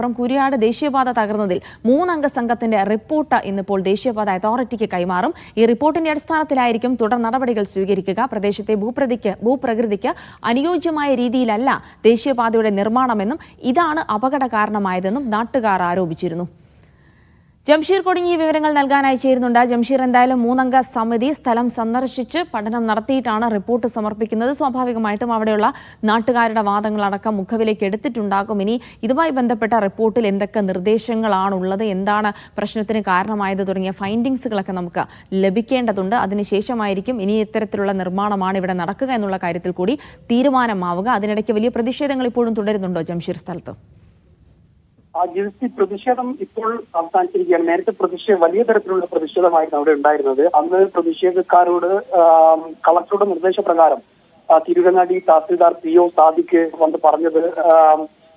മലപ്പുറം കുരിയാട് ദേശീയപാത തകർന്നതിൽ 3 അംഗ സംഘത്തിന്റെ റിപ്പോർട്ട് ഇന്നിപ്പോൾ ദേശീയപാത അതോറിറ്റിക്ക് കൈമാറും. ഈ റിപ്പോർട്ടിന്റെ അടിസ്ഥാനത്തിലായിരിക്കും തുടർ നടപടികൾ സ്വീകരിക്കുക. പ്രദേശത്തെ ഭൂപ്രകൃതിക്ക് അനുയോജ്യമായ രീതിയിലല്ല ദേശീയപാതയുടെ നിർമ്മാണമെന്നും ഇതാണ് അപകട കാരണമായതെന്നും നാട്ടുകാർ ആരോപിച്ചിരുന്നു. ജംഷീർ കൊടിഞ്ഞി വിവരങ്ങൾ നൽകാനായി ചേരുന്നുണ്ട്. ജംഷീർ, എന്തായാലും 3 അംഗ സമിതി സ്ഥലം സന്ദർശിച്ച് പഠനം നടത്തിയിട്ടാണ് റിപ്പോർട്ട് സമർപ്പിക്കുന്നത്. സ്വാഭാവികമായിട്ടും അവിടെയുള്ള നാട്ടുകാരുടെ വാദങ്ങളടക്കം മുഖവിലേക്ക് എടുത്തിട്ടുണ്ടാകും. ഇനി ഇതുമായി ബന്ധപ്പെട്ട റിപ്പോർട്ടിൽ എന്തൊക്കെ നിർദ്ദേശങ്ങളാണുള്ളത്, എന്താണ് പ്രശ്നത്തിന് കാരണമായത് തുടങ്ങിയ ഫൈൻഡിങ്സുകളൊക്കെ നമുക്ക് ലഭിക്കേണ്ടതുണ്ട്. അതിനുശേഷമായിരിക്കും ഇനി ഇത്തരത്തിലുള്ള നിർമ്മാണമാണ് ഇവിടെ നടക്കുക എന്നുള്ള കാര്യത്തിൽ കൂടി തീരുമാനമാവുക. അതിനിടയ്ക്ക് വലിയ പ്രതിഷേധങ്ങൾ ഇപ്പോഴും തുടരുന്നുണ്ടോ ജംഷീർ സ്ഥലത്ത്? പ്രതിഷേധം ഇപ്പോൾ അവസാനിച്ചിരിക്കുകയാണ്. നേരത്തെ വലിയ തരത്തിലുള്ള പ്രതിഷേധമായിരുന്നു അവിടെ ഉണ്ടായിരുന്നത്. അന്ന് പ്രതിഷേധക്കാരോട് കളക്ടറുടെ നിർദ്ദേശപ്രകാരം തിരുവങ്ങാടി തഹസിൽദാർ PO സാദിഖ് വന്ന് പറഞ്ഞത്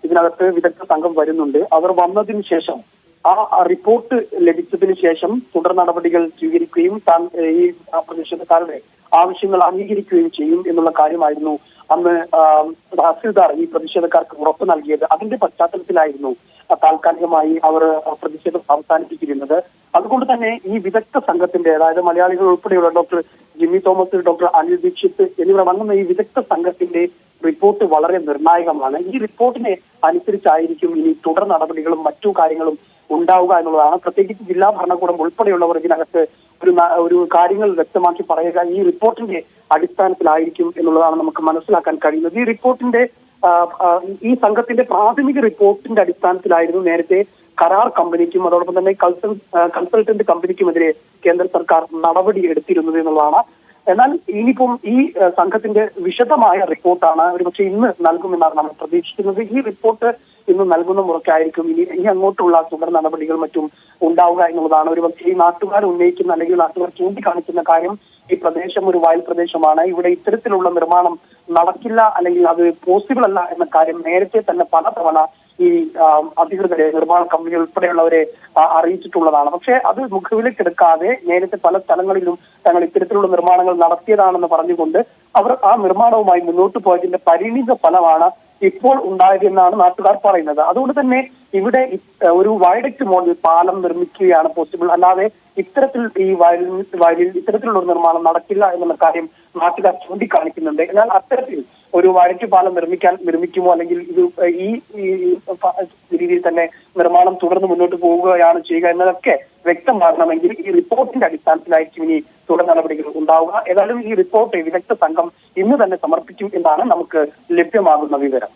ഇതിനകത്ത് വിദഗ്ധ സംഘം വരുന്നുണ്ട്. അവർ വന്നതിന് ശേഷം ആ റിപ്പോർട്ട് ലഭിച്ചതിന് ശേഷം തുടർ നടപടികൾ സ്വീകരിക്കുകയും ഈ പ്രതിഷേധക്കാരുടെ ആവശ്യങ്ങൾ അംഗീകരിക്കുകയും ചെയ്യും എന്നുള്ള കാര്യമായിരുന്നു അന്ന് തഹസിൽദാർ ഈ പ്രതിഷേധക്കാർക്ക് ഉറപ്പ് നൽകിയത്. അതിന്റെ പശ്ചാത്തലത്തിലായിരുന്നു താൽക്കാലികമായി അവർ പ്രതിഷേധം അവസാനിപ്പിച്ചിരുന്നത്. അതുകൊണ്ട് തന്നെ ഈ വിദഗ്ധ സംഘത്തിന്റെ, അതായത് മലയാളികൾ ഉൾപ്പെടെയുള്ള ഡോക്ടർ ജിമ്മി തോമസ്, ഡോക്ടർ അനിൽ ദീക്ഷിത് എന്നിവർ അടങ്ങുന്ന ഈ വിദഗ്ധ സംഘത്തിന്റെ റിപ്പോർട്ട് വളരെ നിർണായകമാണ്. ഈ റിപ്പോർട്ടിനെ അനുസരിച്ചായിരിക്കും ഇനി തുടർ നടപടികളും മറ്റു കാര്യങ്ങളും ഉണ്ടാവുക എന്നുള്ളതാണ്. പ്രത്യേകിച്ച് ജില്ലാ ഭരണകൂടം ഉൾപ്പെടെയുള്ളവർ ഇതിനകത്ത് ഒരു കാര്യങ്ങൾ വ്യക്തമാക്കി പറയുക ഈ റിപ്പോർട്ടിന്റെ അടിസ്ഥാനത്തിലായിരിക്കും എന്നുള്ളതാണ് നമുക്ക് മനസ്സിലാക്കാൻ കഴിയുന്നത്. ഈ റിപ്പോർട്ടിന്റെ ഈ സംഘത്തിന്റെ പ്രാഥമിക റിപ്പോർട്ടിന്റെ അടിസ്ഥാനത്തിലായിരുന്നു നേരത്തെ കരാർ കമ്പനിക്കും അതോടൊപ്പം തന്നെ കൺസൾട്ടന്റ് കമ്പനിക്കുമെതിരെ കേന്ദ്ര സർക്കാർ നടപടി എടുത്തിരുന്നത് എന്നുള്ളതാണ്. എന്നാൽ ഇനിയിപ്പം ഈ സംഘത്തിന്റെ വിശദമായ റിപ്പോർട്ടാണ് ഒരുപക്ഷെ ഇന്ന് നൽകുമെന്നാണ് നമ്മൾ പ്രതീക്ഷിക്കുന്നത്. ഈ റിപ്പോർട്ട് ഇന്ന് നൽകുന്ന മുറയ്ക്കായിരിക്കും ഇനി അങ്ങോട്ടുള്ള തുടർ നടപടികൾ മറ്റും ഉണ്ടാവുക എന്നുള്ളതാണ്. ഒരുപക്ഷെ ഈ നാട്ടുകാർ ഉന്നയിക്കുന്ന അല്ലെങ്കിൽ നാട്ടുകാർ ചൂണ്ടിക്കാണിക്കുന്ന കാര്യം ഈ പ്രദേശം ഒരു വയൽ പ്രദേശമാണ്, ഇവിടെ ഇത്തരത്തിലുള്ള നിർമ്മാണം നടക്കില്ല അല്ലെങ്കിൽ അത് പോസിബിൾ അല്ല എന്ന കാര്യം നേരത്തെ തന്നെ പലതവണ ഈ അധികൃതരെ, നിർമ്മാണ കമ്പനി ഉൾപ്പെടെയുള്ളവരെ അറിയിച്ചിട്ടുള്ളതാണ്. പക്ഷേ അത് മുഖവിലേക്കെടുക്കാതെ നേരത്തെ പല സ്ഥലങ്ങളിലും തങ്ങൾ ഇത്തരത്തിലുള്ള നിർമ്മാണങ്ങൾ നടത്തിയതാണെന്ന് പറഞ്ഞുകൊണ്ട് അവർ ആ നിർമ്മാണവുമായി മുന്നോട്ട് പോയതിന്റെ പരിണിത ഫലമാണ് ഇപ്പോൾ ഉണ്ടായതെന്നാണ് നാട്ടുകാർ പറയുന്നത്. അതുകൊണ്ട് തന്നെ ഇവിടെ ഒരു വയഡക്ട് മോഡൽ പാലം നിർമ്മിക്കുകയാണ് പോസിബിൾ, അല്ലാതെ ഇത്തരത്തിൽ ഈ വയലിൽ ഇത്തരത്തിലുള്ള ഒരു നിർമ്മാണം നടക്കില്ല എന്നുള്ള കാര്യം നാട്ടുകാർ ചൂണ്ടിക്കാണിക്കുന്നുണ്ട്. എന്നാൽ അത്തരത്തിൽ ഒരു വയഡക്ട് പാലം നിർമ്മിക്കുമോ അല്ലെങ്കിൽ ഇത് ഈ രീതിയിൽ തന്നെ നിർമ്മാണം തുടർന്ന് മുന്നോട്ട് പോവുകയാണ് ചെയ്യുക എന്നതൊക്കെ വ്യക്തമാകണമെങ്കിൽ ഈ റിപ്പോർട്ടിന്റെ അടിസ്ഥാനത്തിലായിരിക്കും ഇനി തുടർ നടപടികൾ ഉണ്ടാവുക. ഏതായാലും ഈ റിപ്പോർട്ട് വിദഗ്ധ സംഘം ഇന്ന് തന്നെ സമർപ്പിക്കും എന്നാണ് നമുക്ക് ലഭ്യമാകുന്ന വിവരം.